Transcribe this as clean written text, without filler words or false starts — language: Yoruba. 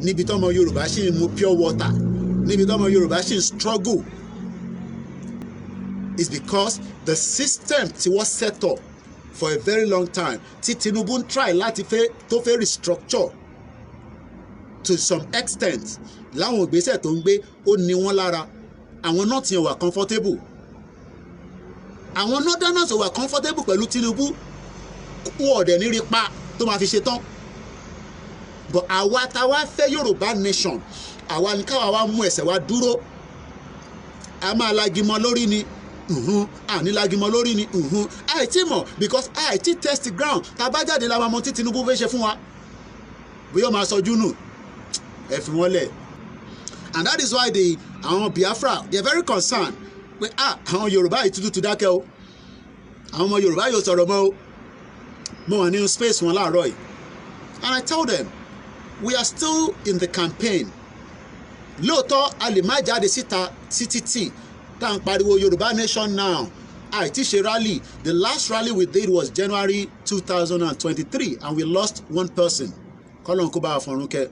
níbi tọ́mọ Yorùbá ṣì ń mu pure water, níbi tọ́mọ Yorùbá ṣì ń struggle, is because the system tí wọ́n set up for a very long time tí Tinubu ń try láti tó fẹ́ restructure to some extent láwọn ìgbésẹ̀ tó ń gbé ó ní wọ́n lára. Àwọn náà ti wà comfortable, àwọn northerners wà comfortable pẹ̀lú Tinubu wọ́n ọ̀dẹ̀ ní rí pa tó máa fi ṣe tán. But àwa táwa fẹ́ Yorùbá nation, àwa ní káwa wá mú ẹsẹ̀ wa dúró. A máa lagimọ lórí ni, àní lagimọ lórí ni, àìtí mọ̀ because àìtí test ground. Tá a bá jáde la máa mọ tí Tinubu fẹ́ ṣe fún wa. Bóyá ó máa sọjú nù, ẹ fi wọ́n lẹ̀. And that is why àwọn Biafra, they are very concerned pé àwọn Yorùbá yìí tútù dákẹ́ o, àwọn ọmọ Yorùbá yóò sọ̀rọ̀ mọ́ o. Mo wà nínú space wọn láàárọ̀ yìí, and I told them we are still in the campaign. Lóòótọ́ a lè má jáde síta sí títì tá à ń pariwo Yorùbá nation now. Àìtí ṣe rally. The last rally we did was January 2023 and we lost one person. Kọ́lọ́n kó bá a fọ̀run kẹ́.